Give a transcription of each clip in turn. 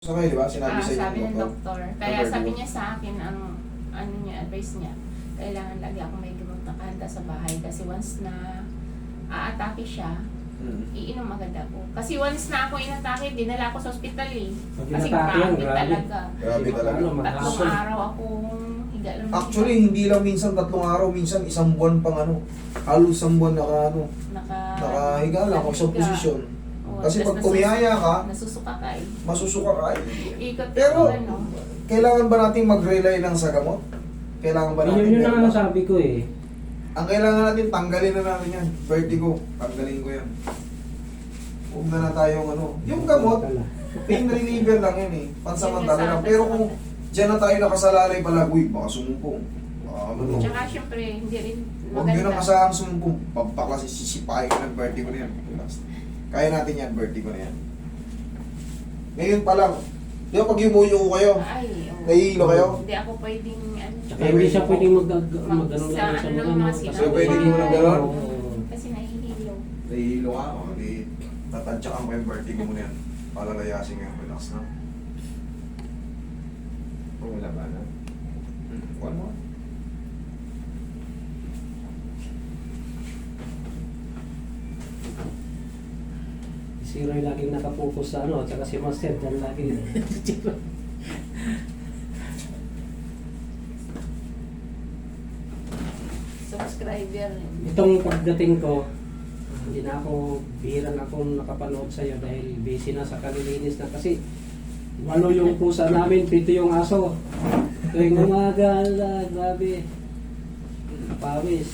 Sakay, di ba? Sinabi sa Sabi inyo ng doktor. doktor. Kaya sabi niya sa akin, ang ano niya, advice niya, kailangan lagi ako may gamot na kahanda sa bahay. Kasi once na aatake siya, iinom agad ako. Kasi once na ako inatake, dinala ako sa ospital eh. Kasi grabe talaga. Grabe talaga. Tatlong araw akong higa lang. Actually, hindi lang minsan 3 araw, minsan 1 buwan pang ano. Halos 1 buwan nakahiga lang ako sa posisyon. Kasi pag tumihaya ka, nasusuka ka eh. masusuka ka eh. Ikot Pero, ano. kailangan ba natin mag-rely lang sa gamot? Kailangan ba natin? Yun ang sabi ko eh. Ang kailangan natin, tanggalin na natin yan. Vertigo, tanggalin ko yan. Huwag na tayong ano. Yung gamot, pain reliever lang yan eh. Pansamantala lang. Pero kung dyan na tayo nakasalalay palagoy, baka sumumpong. Ano. Tsaka syempre, hindi rin Huwag nyo nang kasahang sumumpong. Pagpaklasi, sisipahin ka ng vertigo na yan. Kaya natin yan, vertigo na yan. Ngayon pa lang, di ba pag yumuyo kayo, ay, nahihilo kayo? hindi ako pwedeng ano. Tsaka hindi siya pwedeng mag-ganong Sa lang sa ano, mga mga kasi So, pwede mo ng gano'n? Kasi nahihilo. Nahihilo ka, o di tatadyakan ko yung vertigo mo na yan. Palalayasin nga, relax na. Kung wala ba na? One more. Si Roy laging nakapokus sa ano, tsaka si Master dyan lagi. Subscriber. Itong pagdating ko, hindi na ako, bihirang akong nakapanood sa'yo dahil busy na sa kalilinis na kasi walo yung pusa namin, 7 yung aso. Tuwing umaga, grabe. Pawis.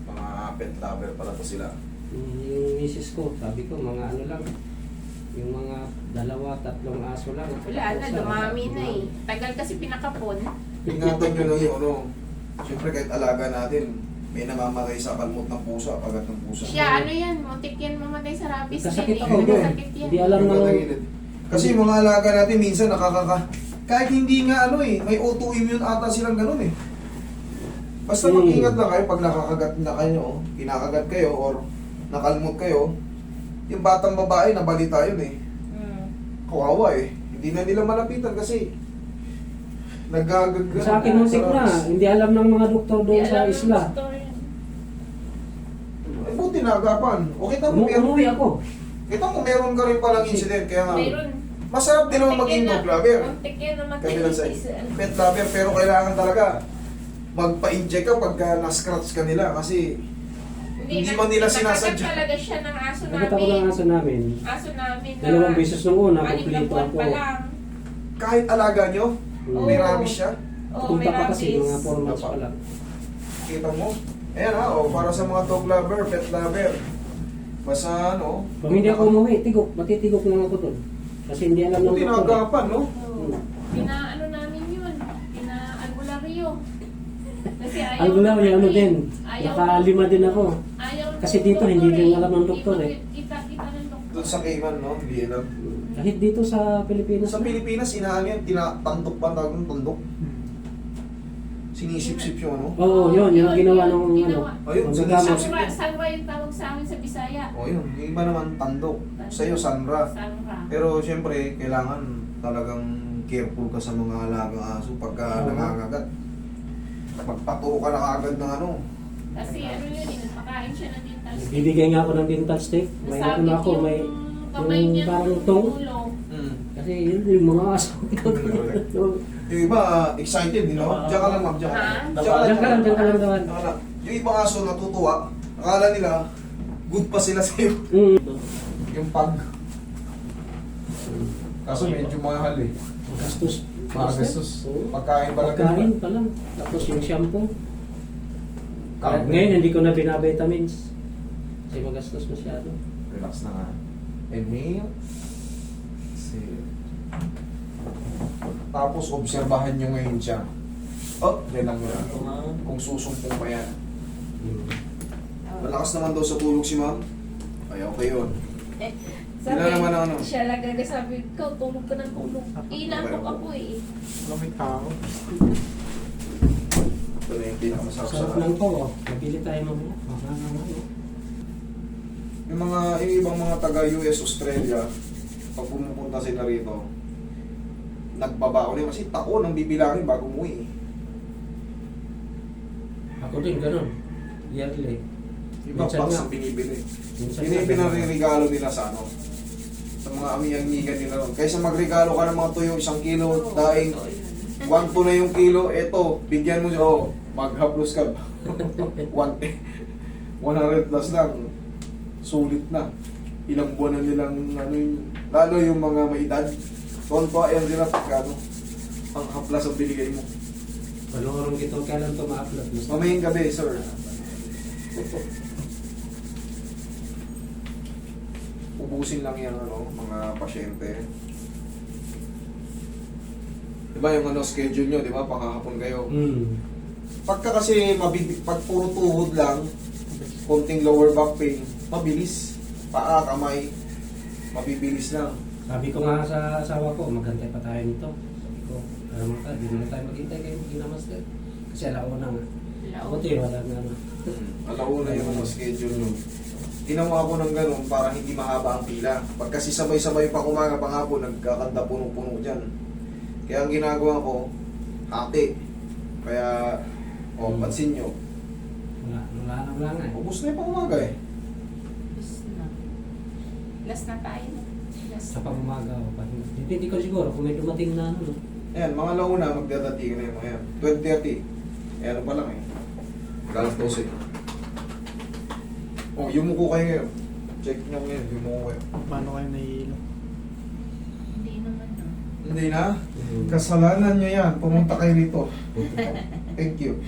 Mga pet lover pala to sila. Yung misis ko, sabi ko, mga ano lang, yung mga 2, 3 aso lang. Wala na, dumami na eh. Tagal kasi pinakapon. Ingatan nyo lang yung ano. Siyempre kahit alaga natin, may namamatay sa kalmot ng pusa, pagat ng pusa. Siya, ano yan, muntik yan mamatay sa rabies. Kasakit din eh. ako, bro. Kasakit yan. Hindi alam na. Kasi yung mga alaga natin minsan kahit hindi nga ano eh, may autoimmune ata silang ganun eh. Basta mag-ingat lang kayo pag nakakagat na kayo, kinakagat kayo or nakalmot kayo, yung batang babae nabalita yun eh. Kawawa eh. Hindi na nila malapitan kasi nagagagano. Sa akin muntik na, hindi alam ng mga doktor doon sa isla. Eh buti naagapan. O kita mo Umuwi ako. Kita mo meron ka rin palang incident kaya nga. Mayroon. Masarap din naman maging dog lover. Muntik yan namatay. Kabilang sa pet lover pero kailangan talaga magpa-inject ka pagka na-scratch ka nila kasi hindi man nila sinasadya. Nakagat talaga siya ng aso Nakita ko ng namin. aso namin. Aso namin na 2 beses nung una, 6 na kumplito buwan ako. pa lang. Kahit alaga nyo, may Oo. rabies siya. Oo, may Punta pa kasi, rabies. mga 4 months pa lang. Kita mo? Ayan ha, para sa mga dog lover, pet lover. Basta ano, Kung hindi ako umuwi, matitigok lang ako doon. Kasi hindi alam ng buti doktor. naagapan, no? Oo. Pinaano namin yun. Pina-albularyo. Kasi ayaw Albularyo, ano din. Ayaw Naka-5 din ako. Ayaw Kasi ng dito, hindi doktor din eh. alam ng doktor eh. Kita ng doktor. Doon sa Cayman, no? Hindi alam. Kahit dito sa Pilipinas. Sa Pilipinas, inaano yan, tinatandok pa tawag ng tandok. Sinisip-sip yung ano. Oo, yun ang ginawa ng ano. Ginawa. Ayun, Magkakamo. Sanra yung tawag sa amin sa Bisaya. O yun, yung iba naman tandok. Sa'yo, Sanra. Sanra. Pero siyempre, kailangan talagang careful ka sa mga alagang aso pagka Oo. nangangagat. Magpaturo ka na kagad ng ano. Kasi ano yun, nagpakain siya ng dental stick. Bibigay nga ako ng dental stick. May Nasabit ako, may kamay yung niya parang ng tong. ulo. Kasi yun yung mga aso. Yung iba, excited, you know? Diyan ka lang, ma'am. Diyan ka lang. Ha? Diyan ka lang dawan. Diyan ka lang. Yung ibang aso natutuwa, akala nila, good pa sila sa'yo. Yung pag. Kaso medyo mahal eh. Gastos. Gastos. Oo. Pagkain pa lang. Pagkain pa lang. Tapos yung shampoo. Karne. Ngayon hindi ko na binavitamins. Kasi magastos masyado. Relax na nga. Emil. Tapos obserbahan nyo ngayon siya. Oh, relax mo lang. Kung susumpong pa yan. Malakas naman daw sa tulog si ma'am. Ay, okay yun. Sila naman ang ano. Siya lang sabi ko, tulog ka ng tulog. Inantok ako eh. May tao. Ito na yung pinakamasarap sa Sarap lang to. Mabili tayo mamaya. Yung ibang mga taga US, Australia, pag pumupunta sila rito, nagbabao na yun kasi taon ang bibilangin bago umuwi. Ako din, ganun. Yearly. Iba Minsan box nga. ang binibili. Minsan Yun yung nga, pinaririgalo nila sa ano, sa mga amiyangigan nila ron. Kaysa magregalo ka ng mga tuyo, 1 kilo, daing 1 na yung kilo, eto, bigyan mo siya, oh, maghaplos ka. 100 plus lang, sulit na. Ilang buwan na nilang, ano yun, lalo yung mga may edad, tonto yan sila pagka, ano, ang haplas ang binigay mo. Palungarong ito, kailan ito ma-upload? Mamaying gabi, sir. Ubusin lang yan, ano, mga pasyente. Diba yung ano, schedule nyo, diba, pakahapon kayo. Pagka kasi pag puro tuhod lang, konting lower back pain, mabilis. Paa, kamay, mabibilis lang. Sabi ko nga sa asawa ko, magantay pa tayo nito. Sabi ko, alam mo ka, di na tayo maghintay kayo mag-inamaster. Kasi alauna nga. Buti, wala nga na. Alauna yung ano, schedule nyo. Ginawa ko ng ganun para hindi mahaba ang pila. Pag kasi sabay-sabay pa kumaga panghapon, nagkakanta puno-puno dyan. Kaya ang ginagawa ko, hati. Kaya, pansin nyo, Wala nga eh. ubus na yung pangumaga eh. Last na tayo. Last. Sa pag-umaga o pa. Hindi ko siguro kung may dumating na ano. Ayan, mga launa, magdadating na yung mga yan. 12:30. Eh, ano pa lang eh. Galas 12. Oh, yumuko kayo ngayon. Check nyo ngayon, yumuko kayo. Paano kayo nahihilo? Hindi naman no. Hindi na? Kasalanan nyo yan. Pumunta kayo rito. Thank you.